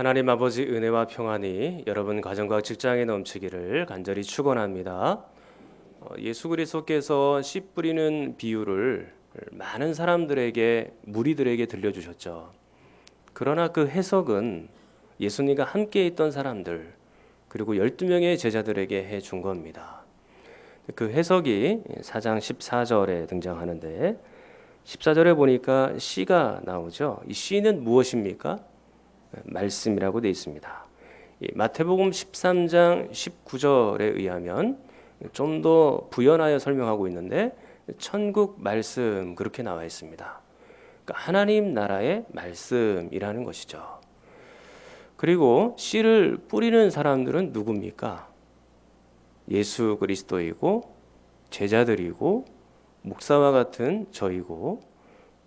하나님 아버지 은혜와 평안이 여러분 가정과 직장에 넘치기를 간절히 축원합니다. 예수 그리스도께서 씨 뿌리는 비유를 많은 사람들에게 무리들에게 들려주셨죠. 그러나 그 해석은 예수님과 함께 있던 사람들 그리고 12명의 제자들에게 해준 겁니다. 그 해석이 4장 14절에 등장하는데 14절에 보니까 씨가 나오죠. 이 씨는 무엇입니까? 말씀이라고 되어 있습니다. 마태복음 13장 19절에 의하면 좀 더 부연하여 설명하고 있는데 천국 말씀 그렇게 나와 있습니다. 그러니까 하나님 나라의 말씀이라는 것이죠. 그리고 씨를 뿌리는 사람들은 누굽니까? 예수 그리스도이고 제자들이고 목사와 같은 저이고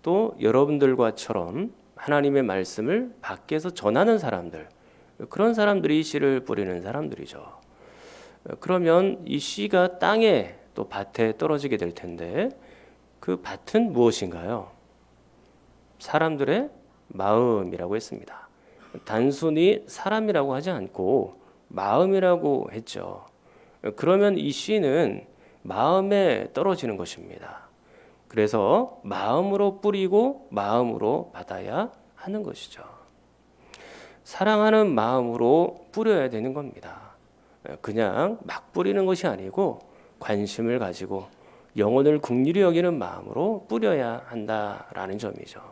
또 여러분들과처럼 하나님의 말씀을 밖에서 전하는 사람들, 그런 사람들이 씨를 뿌리는 사람들이죠. 그러면 이 씨가 땅에 또 밭에 떨어지게 될 텐데 그 밭은 무엇인가요? 사람들의 마음이라고 했습니다. 단순히 사람이라고 하지 않고 마음이라고 했죠. 그러면 이 씨는 마음에 떨어지는 것입니다. 그래서 마음으로 뿌리고 마음으로 받아야 하는 것이죠. 사랑하는 마음으로 뿌려야 되는 겁니다. 그냥 막 뿌리는 것이 아니고 관심을 가지고 영혼을 긍휼히 여기는 마음으로 뿌려야 한다라는 점이죠.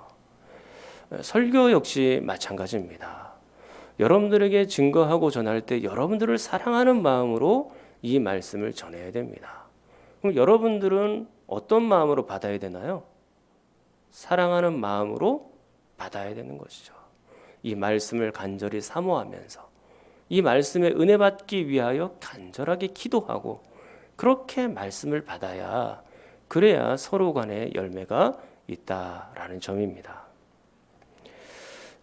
설교 역시 마찬가지입니다. 여러분들에게 증거하고 전할 때 여러분들을 사랑하는 마음으로 이 말씀을 전해야 됩니다. 그럼 여러분들은 어떤 마음으로 받아야 되나요? 사랑하는 마음으로 받아야 되는 것이죠. 이 말씀을 간절히 사모하면서 이 말씀에 은혜 받기 위하여 간절하게 기도하고 그렇게 말씀을 받아야 그래야 서로 간에 열매가 있다라는 점입니다.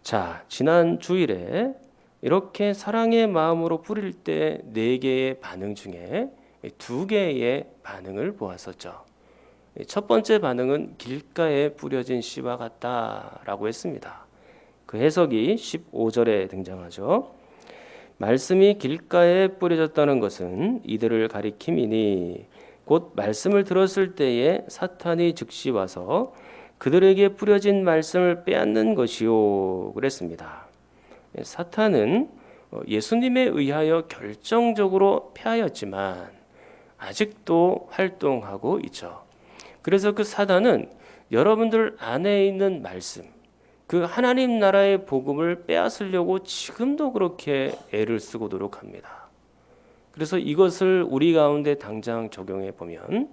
자, 지난 주일에 이렇게 사랑의 마음으로 뿌릴 때 4개의 반응 중에 2개의 반응을 보았었죠. 첫 번째 반응은 길가에 뿌려진 씨와 같다라고 했습니다. 그 해석이 15절에 등장하죠. 말씀이 길가에 뿌려졌다는 것은 이들을 가리킴이니 곧 말씀을 들었을 때에 사탄이 즉시 와서 그들에게 뿌려진 말씀을 빼앗는 것이요 그랬습니다. 사탄은 예수님에 의하여 결정적으로 패하였지만 아직도 활동하고 있죠. 그래서 그 사단은 여러분들 안에 있는 말씀, 그 하나님 나라의 복음을 빼앗으려고 지금도 그렇게 애를 쓰고 노력합니다. 그래서 이것을 우리 가운데 당장 적용해 보면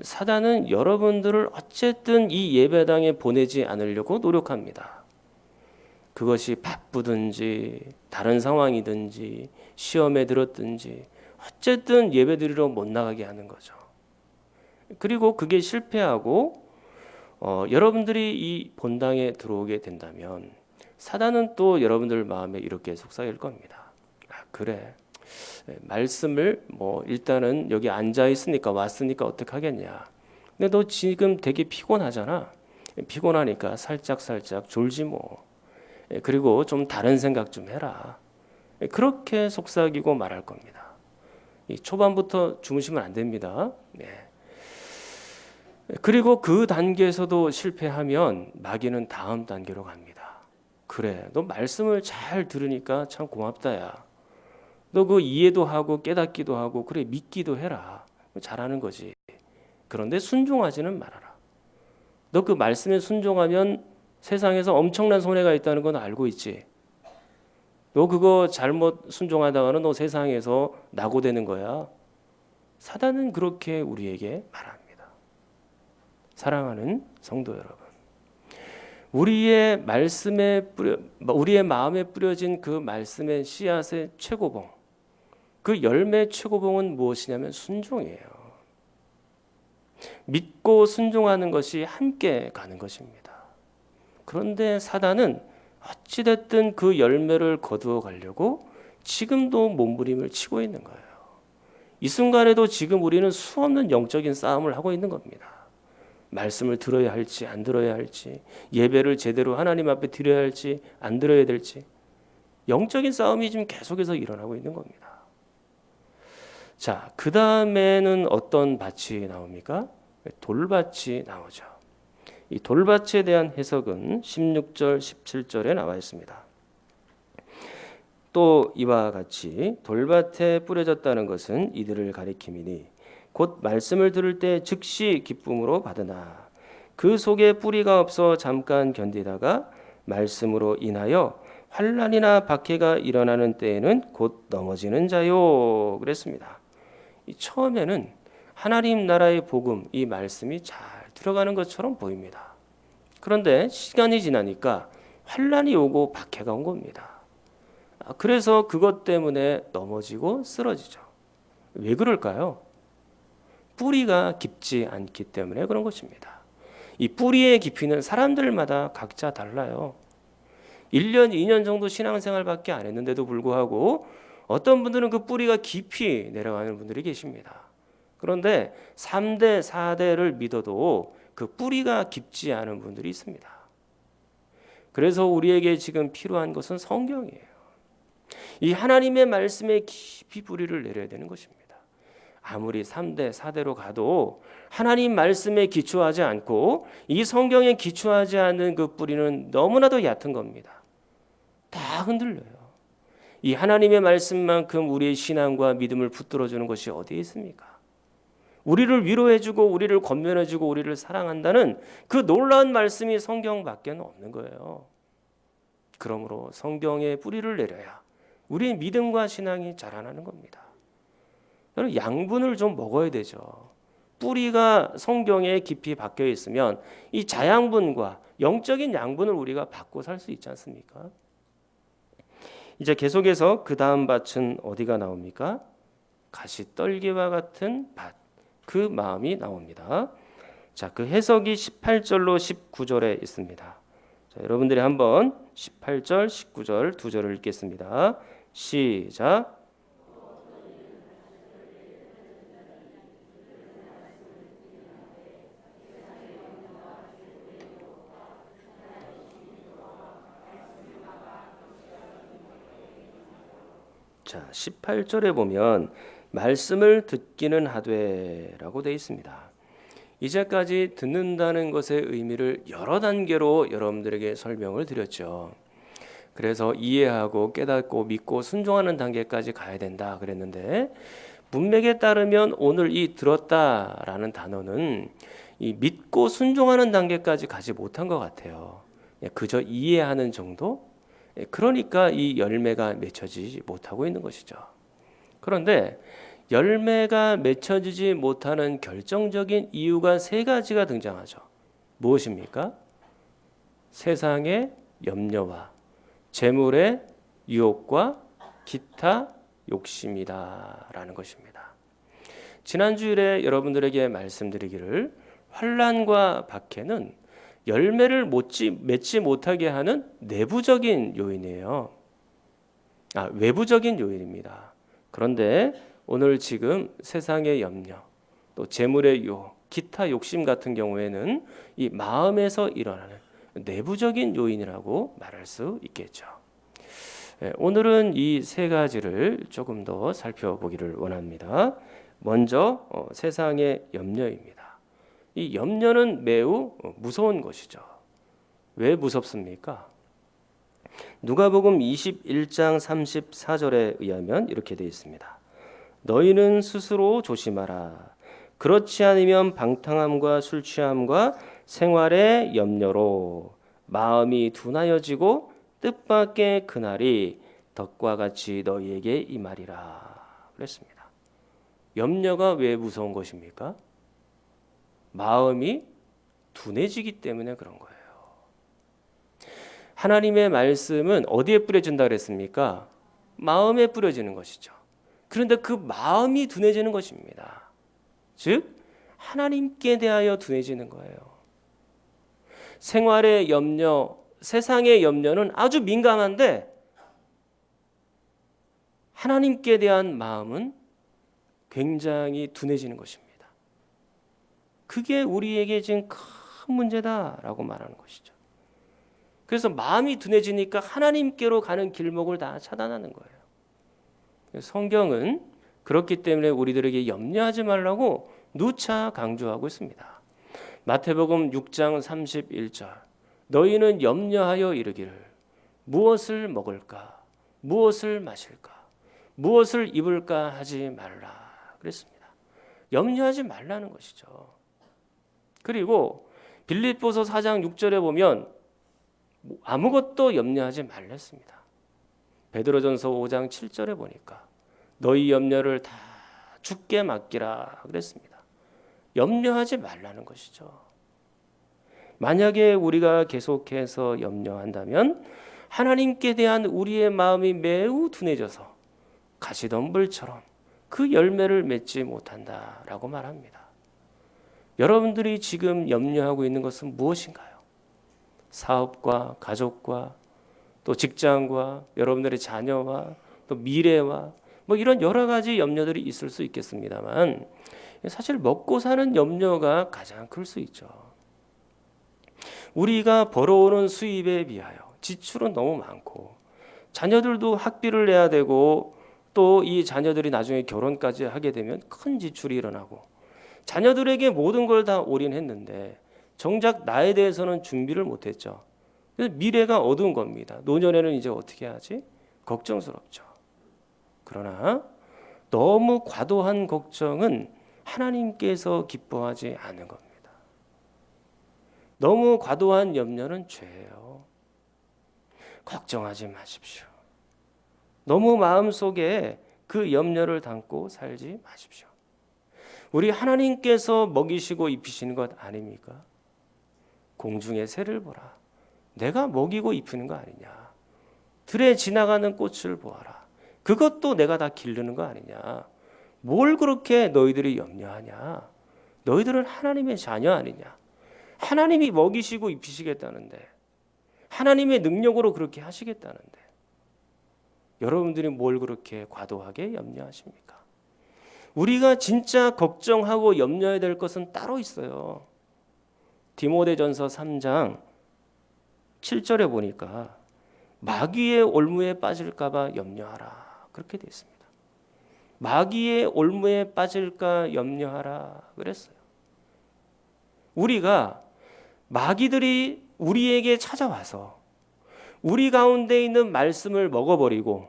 사단은 여러분들을 어쨌든 이 예배당에 보내지 않으려고 노력합니다. 그것이 바쁘든지 다른 상황이든지 시험에 들었든지 어쨌든 예배드리러 못 나가게 하는 거죠. 그리고 그게 실패하고 여러분들이 이 본당에 들어오게 된다면 사단은 또 여러분들 마음에 이렇게 속삭일 겁니다. 그래, 말씀을 일단은 여기 앉아 있으니까 왔으니까 어떡하겠냐. 근데 너 지금 되게 피곤하잖아. 피곤하니까 살짝 졸지 뭐. 그리고 좀 다른 생각 좀 해라. 그렇게 속삭이고 말할 겁니다. 이 초반부터 주무시면 안 됩니다. 네. 그리고 그 단계에서도 실패하면 마귀는 다음 단계로 갑니다. 그래, 너 말씀을 잘 들으니까 참 고맙다 야. 너 그 이해도 하고 깨닫기도 하고 그래 믿기도 해라. 잘하는 거지. 그런데 순종하지는 말아라. 너 그 말씀에 순종하면 세상에서 엄청난 손해가 있다는 건 알고 있지. 너 그거 잘못 순종하다가는 너 세상에서 낙오되는 거야. 사단은 그렇게 우리에게 말합니다. 사랑하는 성도 여러분, 우리의 마음에 뿌려진 그 말씀의 씨앗의 최고봉, 그 열매의 최고봉은 무엇이냐면 순종이에요. 믿고 순종하는 것이 함께 가는 것입니다. 그런데 사단은 어찌됐든 그 열매를 거두어 가려고 지금도 몸부림을 치고 있는 거예요. 이 순간에도 지금 우리는 수없는 영적인 싸움을 하고 있는 겁니다. 말씀을 들어야 할지 안 들어야 할지, 예배를 제대로 하나님 앞에 드려야 할지 안 드려야 될지, 영적인 싸움이 지금 계속해서 일어나고 있는 겁니다. 자, 그 다음에는 어떤 밭이 나옵니까? 돌밭이 나오죠. 이 돌밭에 대한 해석은 16절, 17절에 나와 있습니다. 또 이와 같이 돌밭에 뿌려졌다는 것은 이들을 가리킴이니 곧 말씀을 들을 때 즉시 기쁨으로 받으나 그 속에 뿌리가 없어 잠깐 견디다가 말씀으로 인하여 환난이나 박해가 일어나는 때에는 곧 넘어지는 자요 그랬습니다. 처음에는 하나님 나라의 복음, 이 말씀이 잘 들어가는 것처럼 보입니다. 그런데 시간이 지나니까 환난이 오고 박해가 온 겁니다. 그래서 그것 때문에 넘어지고 쓰러지죠. 왜 그럴까요? 뿌리가 깊지 않기 때문에 그런 것입니다. 이 뿌리의 깊이는 사람들마다 각자 달라요. 1년, 2년 정도 신앙생활밖에 안 했는데도 불구하고 어떤 분들은 그 뿌리가 깊이 내려가는 분들이 계십니다. 그런데 3대, 4대를 믿어도 그 뿌리가 깊지 않은 분들이 있습니다. 그래서 우리에게 지금 필요한 것은 성경이에요. 이 하나님의 말씀에 깊이 뿌리를 내려야 되는 것입니다. 아무리 3대, 4대로 가도 하나님 말씀에 기초하지 않고 이 성경에 기초하지 않는 그 뿌리는 너무나도 얕은 겁니다. 다 흔들려요. 이 하나님의 말씀만큼 우리의 신앙과 믿음을 붙들어주는 것이 어디에 있습니까? 우리를 위로해주고 우리를 권면해주고 우리를 사랑한다는 그 놀라운 말씀이 성경밖에 없는 거예요. 그러므로 성경에 뿌리를 내려야 우리의 믿음과 신앙이 자라나는 겁니다. 여러분, 양분을 좀 먹어야 되죠. 뿌리가 성경에 깊이 박혀 있으면 이 자양분과 영적인 양분을 우리가 받고 살 수 있지 않습니까? 이제 계속해서 그 다음 밭은 어디가 나옵니까? 가시떨기와 같은 밭, 그 마음이 나옵니다. 자, 그 해석이 18절로 19절에 있습니다. 자, 여러분들이 한번 18절, 19절 두 절을 읽겠습니다. 시작. 자, 18절에 보면 말씀을 듣기는 하되라고 되어 있습니다. 이제까지 듣는다는 것의 의미를 여러 단계로 여러분들에게 설명을 드렸죠. 그래서 이해하고 깨닫고 믿고 순종하는 단계까지 가야 된다 그랬는데, 문맥에 따르면 오늘 이 들었다라는 단어는 이 믿고 순종하는 단계까지 가지 못한 것 같아요. 그저 이해하는 정도? 그러니까 이 열매가 맺혀지지 못하고 있는 것이죠. 그런데 열매가 맺혀지지 못하는 결정적인 이유가 세 가지가 등장하죠. 무엇입니까? 세상의 염려와 재물의 유혹과 기타 욕심이다라는 것입니다. 지난 주일에 여러분들에게 말씀드리기를 환난과 박해는 열매를 맺지 못하게 하는 내부적인 요인이에요. 외부적인 요인입니다. 그런데 오늘 지금 세상의 염려, 또 재물의 유혹, 기타 욕심 같은 경우에는 이 마음에서 일어나는 내부적인 요인이라고 말할 수 있겠죠. 오늘은 이 세 가지를 조금 더 살펴보기를 원합니다. 먼저 세상의 염려입니다. 이 염려는 매우 무서운 것이죠. 왜 무섭습니까? 누가복음 21장 34절에 의하면 이렇게 되어 있습니다. 너희는 스스로 조심하라. 그렇지 않으면 방탕함과 술 취함과 생활의 염려로 마음이 둔하여지고 뜻밖의 그날이 덕과 같이 너희에게 임하리라 그랬습니다. 염려가 왜 무서운 것입니까? 마음이 둔해지기 때문에 그런 거예요. 하나님의 말씀은 어디에 뿌려진다 그랬습니까? 마음에 뿌려지는 것이죠. 그런데 그 마음이 둔해지는 것입니다. 즉 하나님께 대하여 둔해지는 거예요. 생활의 염려, 세상의 염려는 아주 민감한데 하나님께 대한 마음은 굉장히 둔해지는 것입니다. 그게 우리에게 지금 큰 문제다라고 말하는 것이죠. 그래서 마음이 둔해지니까 하나님께로 가는 길목을 다 차단하는 거예요. 성경은 그렇기 때문에 우리들에게 염려하지 말라고 누차 강조하고 있습니다. 마태복음 6장 31절 너희는 염려하여 이르기를 무엇을 먹을까 무엇을 마실까 무엇을 입을까 하지 말라 그랬습니다. 염려하지 말라는 것이죠. 그리고 빌립보서 4장 6절에 보면 아무것도 염려하지 말랬습니다. 베드로전서 5장 7절에 보니까 너희 염려를 다 주께 맡기라 그랬습니다. 염려하지 말라는 것이죠. 만약에 우리가 계속해서 염려한다면 하나님께 대한 우리의 마음이 매우 둔해져서 가시덤불처럼 그 열매를 맺지 못한다라고 말합니다. 여러분들이 지금 염려하고 있는 것은 무엇인가요? 사업과 가족과 또 직장과 여러분들의 자녀와 또 미래와 뭐 이런 여러 가지 염려들이 있을 수 있겠습니다만 사실 먹고 사는 염려가 가장 클 수 있죠. 우리가 벌어오는 수입에 비하여 지출은 너무 많고 자녀들도 학비를 내야 되고 또 이 자녀들이 나중에 결혼까지 하게 되면 큰 지출이 일어나고 자녀들에게 모든 걸 다 올인했는데 정작 나에 대해서는 준비를 못했죠. 그래서 미래가 어두운 겁니다. 노년에는 이제 어떻게 하지? 걱정스럽죠. 그러나 너무 과도한 걱정은 하나님께서 기뻐하지 않는 겁니다. 너무 과도한 염려는 죄예요. 걱정하지 마십시오. 너무 마음속에 그 염려를 담고 살지 마십시오. 우리 하나님께서 먹이시고 입히시는 것 아닙니까? 공중의 새를 보라. 내가 먹이고 입히는 거 아니냐. 들에 지나가는 꽃을 보아라. 그것도 내가 다 기르는 거 아니냐. 뭘 그렇게 너희들이 염려하냐. 너희들은 하나님의 자녀 아니냐. 하나님이 먹이시고 입히시겠다는데 하나님의 능력으로 그렇게 하시겠다는데 여러분들이 뭘 그렇게 과도하게 염려하십니까? 우리가 진짜 걱정하고 염려해야 될 것은 따로 있어요. 디모데전서 3장 7절에 보니까 마귀의 올무에 빠질까 봐 염려하라 그렇게 되어 있습니다. 마귀의 올무에 빠질까 염려하라 그랬어요. 우리가 마귀들이 우리에게 찾아와서 우리 가운데 있는 말씀을 먹어버리고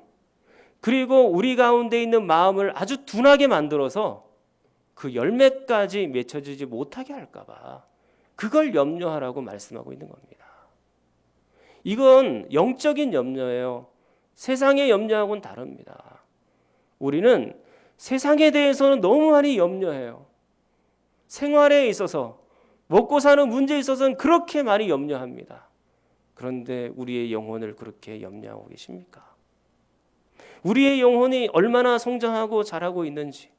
그리고 우리 가운데 있는 마음을 아주 둔하게 만들어서 그 열매까지 맺혀지지 못하게 할까 봐 그걸 염려하라고 말씀하고 있는 겁니다. 이건 영적인 염려예요. 세상의 염려하고는 다릅니다. 우리는 세상에 대해서는 너무 많이 염려해요. 생활에 있어서 먹고 사는 문제에 있어서는 그렇게 많이 염려합니다. 그런데 우리의 영혼을 그렇게 염려하고 계십니까? 우리의 영혼이 얼마나 성장하고 자라고 있는지,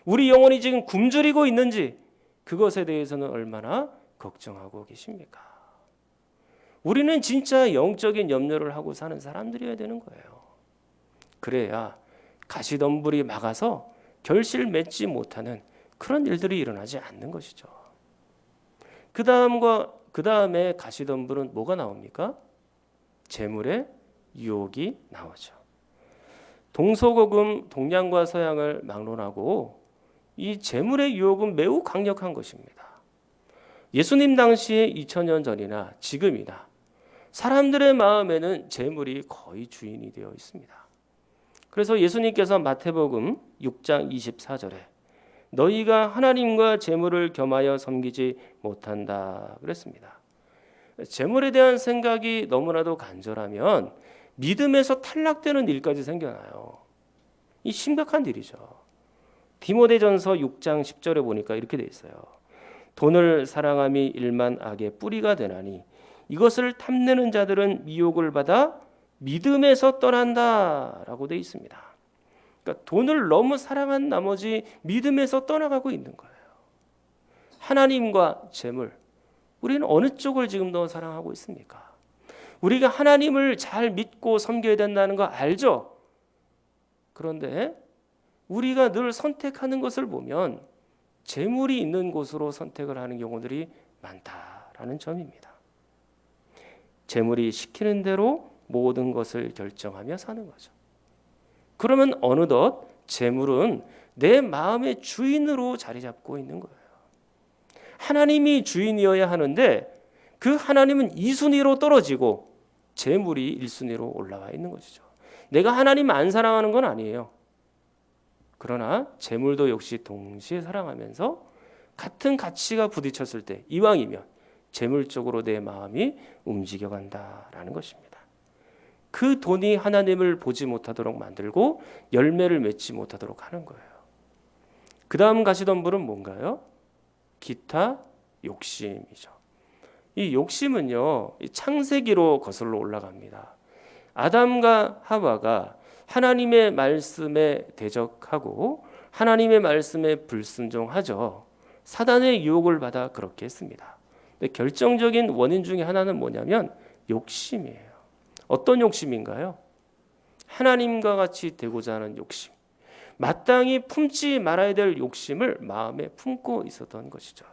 우리 영혼이 지금 굶주리고 있는지 그것에 대해서는 얼마나 걱정하고 계십니까? 우리는 진짜 영적인 염려를 하고 사는 사람들이어야 되는 거예요. 그래야 가시덤불이 막아서 결실 맺지 못하는 그런 일들이 일어나지 않는 것이죠. 그 다음에 가시덤불은 뭐가 나옵니까? 재물의 유혹이 나오죠. 동서고금 동양과 서양을 막론하고 이 재물의 유혹은 매우 강력한 것입니다. 예수님 당시에 2000년 전이나 지금이나 사람들의 마음에는 재물이 거의 주인이 되어 있습니다. 그래서 예수님께서 마태복음 6장 24절에 너희가 하나님과 재물을 겸하여 섬기지 못한다 그랬습니다. 재물에 대한 생각이 너무나도 간절하면 믿음에서 탈락되는 일까지 생겨나요. 이 심각한 일이죠. 디모데전서 6장 10절에 보니까 이렇게 돼 있어요. 돈을 사랑함이 일만 악의 뿌리가 되나니 이것을 탐내는 자들은 미혹을 받아 믿음에서 떠난다라고 돼 있습니다. 그러니까 돈을 너무 사랑한 나머지 믿음에서 떠나가고 있는 거예요. 하나님과 재물, 우리는 어느 쪽을 지금 더 사랑하고 있습니까? 우리가 하나님을 잘 믿고 섬겨야 된다는 거 알죠? 그런데 우리가 늘 선택하는 것을 보면 재물이 있는 곳으로 선택을 하는 경우들이 많다라는 점입니다. 재물이 시키는 대로 모든 것을 결정하며 사는 거죠. 그러면 어느덧 재물은 내 마음의 주인으로 자리 잡고 있는 거예요. 하나님이 주인이어야 하는데 그 하나님은 2순위로 떨어지고 재물이 1순위로 올라와 있는 것이죠. 내가 하나님 안 사랑하는 건 아니에요. 그러나 재물도 역시 동시에 사랑하면서 같은 가치가 부딪혔을 때 이왕이면 재물 쪽으로 내 마음이 움직여간다라는 것입니다. 그 돈이 하나님을 보지 못하도록 만들고 열매를 맺지 못하도록 하는 거예요. 그 다음 가시던 분은 뭔가요? 기타 욕심이죠. 이 욕심은요, 창세기로 거슬러 올라갑니다. 아담과 하와가 하나님의 말씀에 대적하고 하나님의 말씀에 불순종하죠. 사단의 유혹을 받아 그렇게 했습니다. 근데 결정적인 원인 중에 하나는 뭐냐면 욕심이에요. 어떤 욕심인가요? 하나님과 같이 되고자 하는 욕심. 마땅히 품지 말아야 될 욕심을 마음에 품고 있었던 것이죠.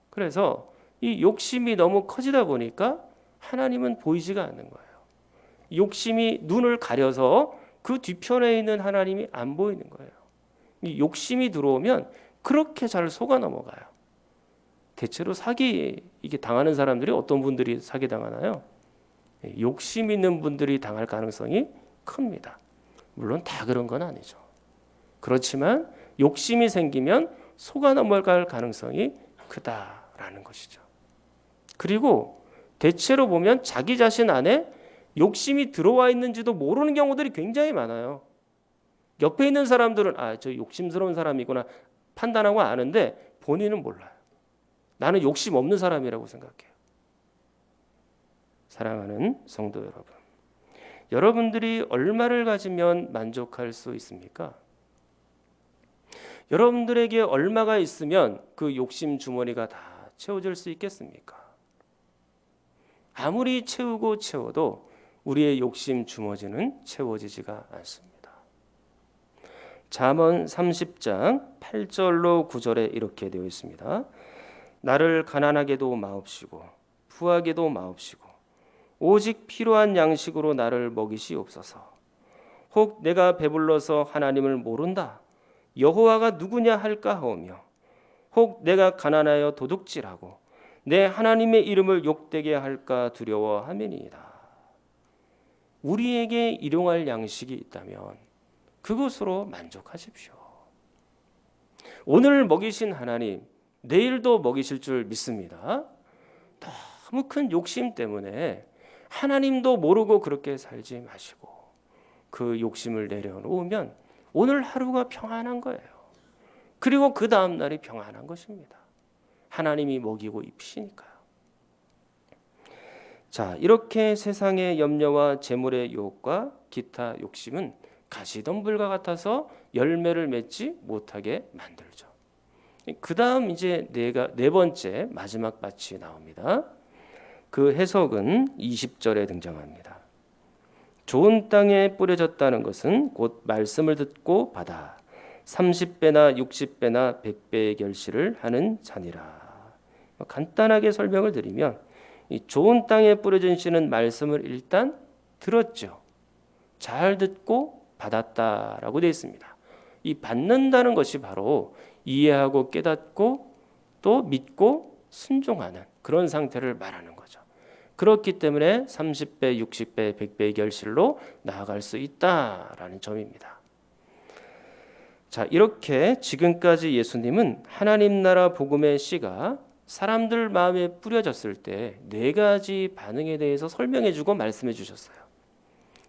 그래서 이 욕심이 너무 커지다 보니까 하나님은 보이지가 않는 거예요. 욕심이 눈을 가려서 그 뒤편에 있는 하나님이 안 보이는 거예요. 이 욕심이 들어오면 그렇게 잘 속아 넘어가요. 대체로 사기 이게 당하는 사람들이 어떤 분들이 사기 당하나요? 욕심 있는 분들이 당할 가능성이 큽니다. 물론 다 그런 건 아니죠. 그렇지만 욕심이 생기면 속아 넘어갈 가능성이 크다라는 것이죠. 그리고 대체로 보면 자기 자신 안에 욕심이 들어와 있는지도 모르는 경우들이 굉장히 많아요. 옆에 있는 사람들은 저 욕심스러운 사람이구나 판단하고 아는데 본인은 몰라요. 나는 욕심 없는 사람이라고 생각해요. 사랑하는 성도 여러분, 여러분들이 얼마를 가지면 만족할 수 있습니까? 여러분들에게 얼마가 있으면 그 욕심 주머니가 다 채워질 수 있겠습니까? 아무리 채워도 우리의 욕심 주머니는 채워지지가 않습니다. 잠언 30장 8절로 9절에 이렇게 되어 있습니다. 나를 가난하게도 마옵시고 부하게도 마옵시고 오직 필요한 양식으로 나를 먹이시옵소서. 혹 내가 배불러서 하나님을 모른다 여호와가 누구냐 할까 하오며 혹 내가 가난하여 도둑질하고 내 하나님의 이름을 욕되게 할까 두려워함이니이다. 우리에게 일용할 양식이 있다면 그것으로 만족하십시오. 오늘 먹이신 하나님 내일도 먹이실 줄 믿습니다. 너무 큰 욕심 때문에 하나님도 모르고 그렇게 살지 마시고 그 욕심을 내려놓으면 오늘 하루가 평안한 거예요. 그리고 그 다음 날이 평안한 것입니다. 하나님이 먹이고 입히시니까요. 자, 이렇게 세상의 염려와 재물의 유혹과 기타 욕심은 가시덤불과 같아서 열매를 맺지 못하게 만들죠. 그 다음 이제 네 번째 마지막 밭이 나옵니다. 그 해석은 20절에 등장합니다. 좋은 땅에 뿌려졌다는 것은 곧 말씀을 듣고 받아 30배나 60배나 100배의 결실을 하는 자니라. 간단하게 설명을 드리면 이 좋은 땅에 뿌려진 씨는 말씀을 일단 들었죠. 잘 듣고 받았다라고 되어 있습니다. 이 받는다는 것이 바로 이해하고 깨닫고 또 믿고 순종하는 그런 상태를 말하는 거죠. 그렇기 때문에 30배, 60배, 100배의 결실로 나아갈 수 있다라는 점입니다. 자, 이렇게 지금까지 예수님은 하나님 나라 복음의 씨가 사람들 마음에 뿌려졌을 때 네 가지 반응에 대해서 설명해 주고 말씀해 주셨어요.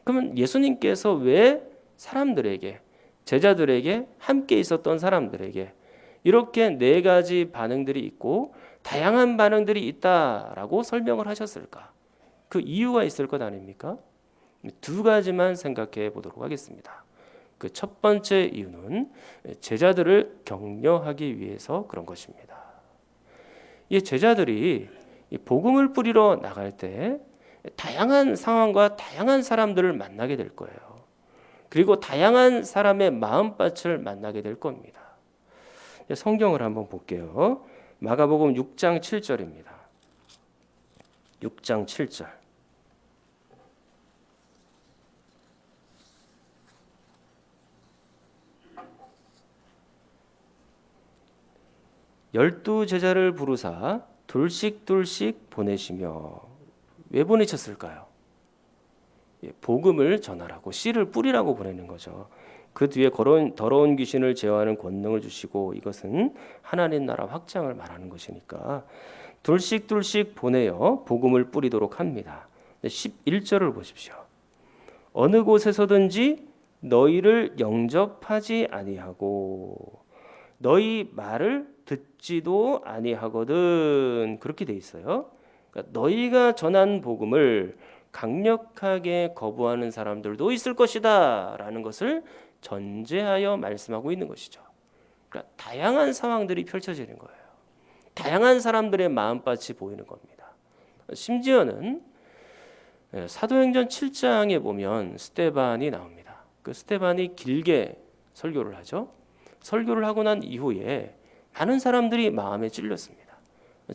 그러면 예수님께서 왜 사람들에게, 제자들에게, 함께 있었던 사람들에게 이렇게 네 가지 반응들이 있고 다양한 반응들이 있다라고 설명을 하셨을까? 그 이유가 있을 것 아닙니까? 두 가지만 생각해 보도록 하겠습니다. 그 첫 번째 이유는 제자들을 격려하기 위해서 그런 것입니다. 이 제자들이 복음을 뿌리러 나갈 때 다양한 상황과 다양한 사람들을 만나게 될 거예요. 그리고 다양한 사람의 마음밭을 만나게 될 겁니다. 성경을 한번 볼게요. 마가복음 6장 7절입니다. 6장 7절. 열두 제자를 부르사 둘씩 보내시며 왜 보내셨을까요? 복음을 전하라고, 씨를 뿌리라고 보내는 거죠. 그 뒤에 더러운 귀신을 제어하는 권능을 주시고, 이것은 하나님 나라 확장을 말하는 것이니까 둘씩 보내어 복음을 뿌리도록 합니다. 11절을 보십시오. 어느 곳에서든지 너희를 영접하지 아니하고 너희 말을 듣지도 아니하거든. 그렇게 돼 있어요. 그러니까 너희가 전한 복음을 강력하게 거부하는 사람들도 있을 것이다 라는 것을 전제하여 말씀하고 있는 것이죠. 그러니까 다양한 상황들이 펼쳐지는 거예요. 다양한 사람들의 마음밭이 보이는 겁니다. 심지어는 사도행전 7장에 보면 스데반이 나옵니다. 그 스데반이 길게 설교를 하죠. 설교를 하고 난 이후에 많은 사람들이 마음에 찔렸습니다.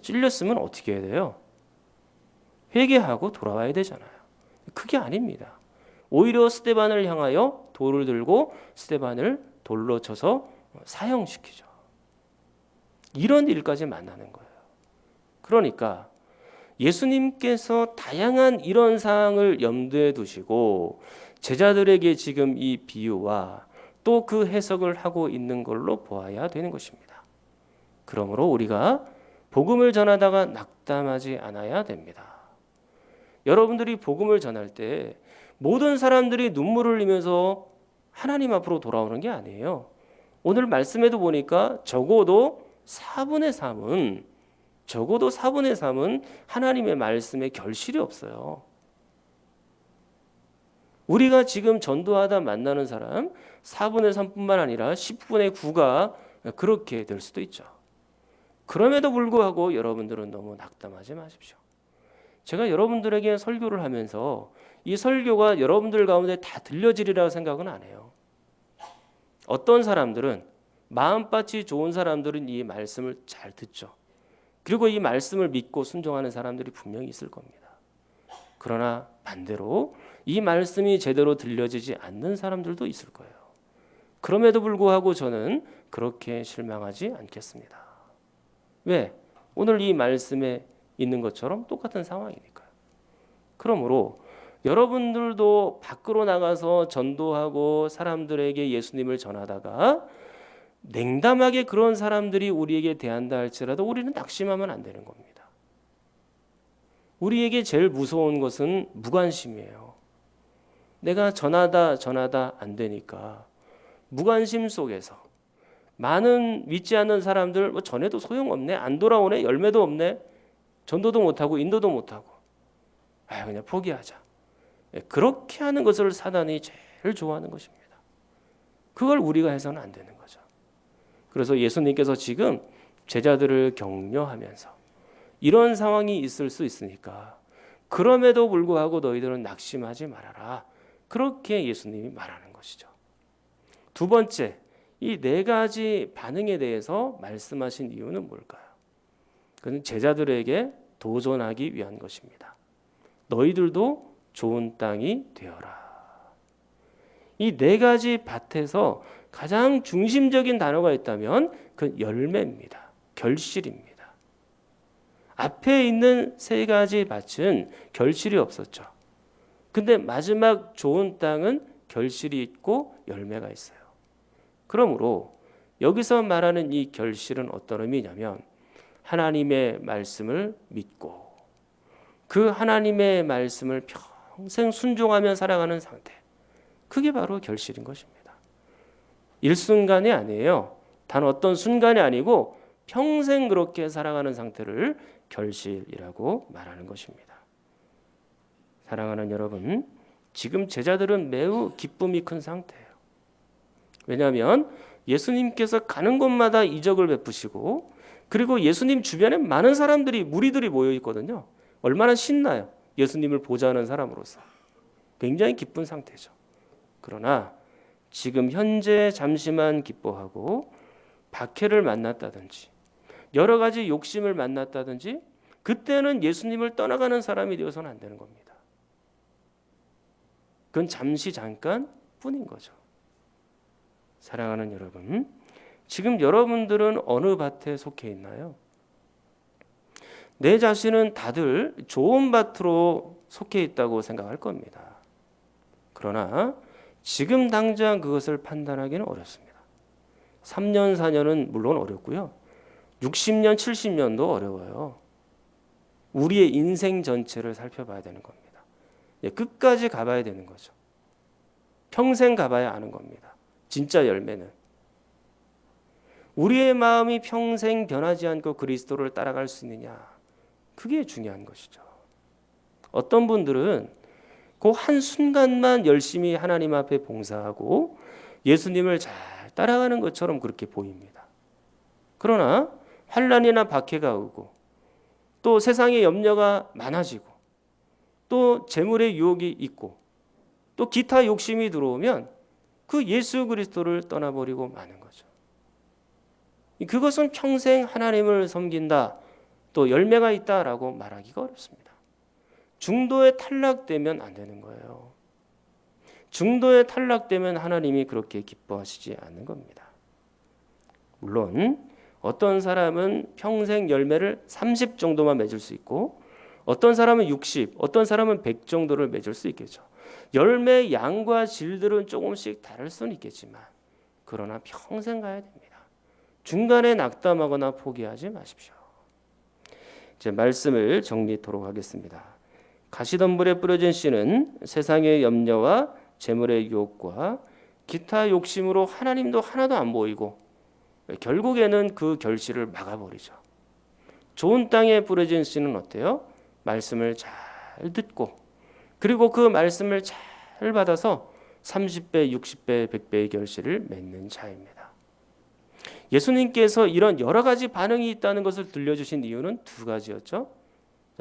찔렸으면 어떻게 해야 돼요? 회개하고 돌아와야 되잖아요. 그게 아닙니다. 오히려 스데반을 향하여 돌을 들고 스데반을 돌로 쳐서 사형시키죠. 이런 일까지 만나는 거예요. 그러니까 예수님께서 다양한 이런 상황을 염두에 두시고 제자들에게 지금 이 비유와 또 그 해석을 하고 있는 걸로 보아야 되는 것입니다. 그러므로 우리가 복음을 전하다가 낙담하지 않아야 됩니다. 여러분들이 복음을 전할 때 모든 사람들이 눈물을 흘리면서 하나님 앞으로 돌아오는 게 아니에요. 오늘 말씀에도 보니까 적어도 4분의 3은 하나님의 말씀에 결실이 없어요. 우리가 지금 전도하다 만나는 사람 4분의 3뿐만 아니라 10분의 9가 그렇게 될 수도 있죠. 그럼에도 불구하고 여러분들은 너무 낙담하지 마십시오. 제가 여러분들에게 설교를 하면서 이 설교가 여러분들 가운데 다 들려지리라고 생각은 안 해요. 어떤 사람들은, 마음밭이 좋은 사람들은 이 말씀을 잘 듣죠. 그리고 이 말씀을 믿고 순종하는 사람들이 분명히 있을 겁니다. 그러나 반대로 이 말씀이 제대로 들려지지 않는 사람들도 있을 거예요. 그럼에도 불구하고 저는 그렇게 실망하지 않겠습니다. 왜? 오늘 이 말씀에 있는 것처럼 똑같은 상황이니까요. 그러므로 여러분들도 밖으로 나가서 전도하고 사람들에게 예수님을 전하다가 냉담하게 그런 사람들이 우리에게 대한다 할지라도 우리는 낙심하면 안 되는 겁니다. 우리에게 제일 무서운 것은 무관심이에요. 내가 전하다 안 되니까 무관심 속에서 많은 믿지 않는 사람들 전해도 소용없네, 안 돌아오네, 열매도 없네, 전도도 못하고 인도도 못하고 그냥 포기하자. 그렇게 하는 것을 사단이 제일 좋아하는 것입니다. 그걸 우리가 해서는 안 되는 거죠. 그래서 예수님께서 지금 제자들을 격려하면서 이런 상황이 있을 수 있으니까 그럼에도 불구하고 너희들은 낙심하지 말아라. 그렇게 예수님이 말하는 것이죠. 두 번째, 이 네 가지 반응에 대해서 말씀하신 이유는 뭘까요? 그는 제자들에게 도전하기 위한 것입니다. 너희들도 좋은 땅이 되어라. 이 네 가지 밭에서 가장 중심적인 단어가 있다면 그 열매입니다. 결실입니다. 앞에 있는 세 가지 밭은 결실이 없었죠. 근데 마지막 좋은 땅은 결실이 있고 열매가 있어요. 그러므로 여기서 말하는 이 결실은 어떤 의미냐면 하나님의 말씀을 믿고 그 하나님의 말씀을 평생 순종하며 살아가는 상태, 그게 바로 결실인 것입니다. 일순간이 아니에요. 단 어떤 순간이 아니고 평생 그렇게 살아가는 상태를 결실이라고 말하는 것입니다. 사랑하는 여러분, 지금 제자들은 매우 기쁨이 큰 상태예요. 왜냐하면 예수님께서 가는 곳마다 이적을 베푸시고 그리고 예수님 주변에 많은 사람들이, 무리들이 모여 있거든요. 얼마나 신나요. 예수님을 보좌하는 사람으로서 굉장히 기쁜 상태죠. 그러나 지금 현재 잠시만 기뻐하고 박해를 만났다든지 여러 가지 욕심을 만났다든지 그때는 예수님을 떠나가는 사람이 되어서는 안 되는 겁니다. 그건 잠깐 뿐인 거죠. 사랑하는 여러분, 지금 여러분들은 어느 밭에 속해 있나요? 내 자신은 다들 좋은 밭으로 속해 있다고 생각할 겁니다. 그러나 지금 당장 그것을 판단하기는 어렵습니다. 3년, 4년은 물론 어렵고요. 60년, 70년도 어려워요. 우리의 인생 전체를 살펴봐야 되는 겁니다. 끝까지 가봐야 되는 거죠. 평생 가봐야 아는 겁니다. 진짜 열매는. 우리의 마음이 평생 변하지 않고 그리스도를 따라갈 수 있느냐, 그게 중요한 것이죠. 어떤 분들은 그 한순간만 열심히 하나님 앞에 봉사하고 예수님을 잘 따라가는 것처럼 그렇게 보입니다. 그러나 환난이나 박해가 오고 또 세상의 염려가 많아지고 또 재물의 유혹이 있고 또 기타 욕심이 들어오면 그 예수 그리스도를 떠나버리고 마는 거죠. 그것은 평생 하나님을 섬긴다, 또 열매가 있다라고 말하기가 어렵습니다. 중도에 탈락되면 안 되는 거예요. 중도에 탈락되면 하나님이 그렇게 기뻐하시지 않는 겁니다. 물론 어떤 사람은 평생 열매를 30 정도만 맺을 수 있고 어떤 사람은 60, 어떤 사람은 100 정도를 맺을 수 있겠죠. 열매 양과 질들은 조금씩 다를 수는 있겠지만 그러나 평생 가야 됩니다. 중간에 낙담하거나 포기하지 마십시오. 제 말씀을 정리토록 하겠습니다. 가시덤불에 뿌려진 씨는 세상의 염려와 재물의 유혹과 기타 욕심으로 하나님도 하나도 안 보이고 결국에는 그 결실을 막아버리죠. 좋은 땅에 뿌려진 씨는 어때요? 말씀을 잘 듣고 그리고 그 말씀을 잘 받아서 30배, 60배, 100배의 결실을 맺는 자입니다. 예수님께서 이런 여러 가지 반응이 있다는 것을 들려주신 이유는 두 가지였죠.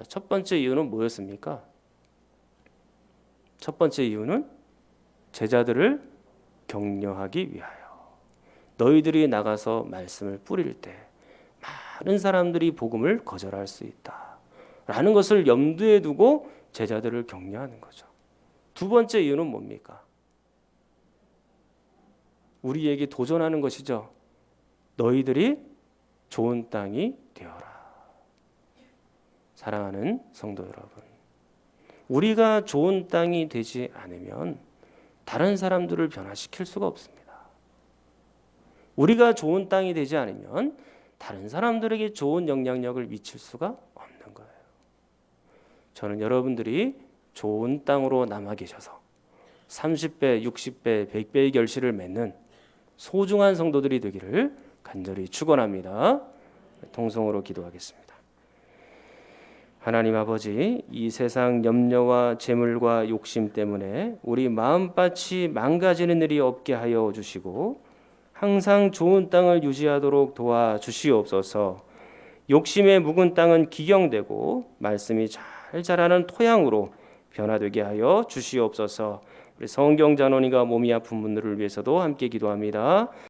첫 번째 이유는 뭐였습니까? 첫 번째 이유는 제자들을 격려하기 위하여. 너희들이 나가서 말씀을 뿌릴 때 많은 사람들이 복음을 거절할 수 있다 라는 것을 염두에 두고 제자들을 격려하는 거죠. 두 번째 이유는 뭡니까? 우리에게 도전하는 것이죠. 너희들이 좋은 땅이 되어라. 사랑하는 성도 여러분, 우리가 좋은 땅이 되지 않으면 다른 사람들을 변화시킬 수가 없습니다. 우리가 좋은 땅이 되지 않으면 다른 사람들에게 좋은 영향력을 미칠 수가 없는 거예요. 저는 여러분들이 좋은 땅으로 남아 계셔서 30배, 60배, 100배의 결실을 맺는 소중한 성도들이 되기를 간절히 축원합니다. 통성으로 기도하겠습니다. 하나님 아버지, 이 세상 염려와 재물과 욕심 때문에 우리 마음밭이 망가지는 일이 없게 하여 주시고 항상 좋은 땅을 유지하도록 도와주시옵소서. 욕심에 묵은 땅은 기경되고 말씀이 잘 자라는 토양으로 변화되게 하여 주시옵소서. 우리 성경 잔원이가 몸이 아픈 분들을 위해서도 함께 기도합니다.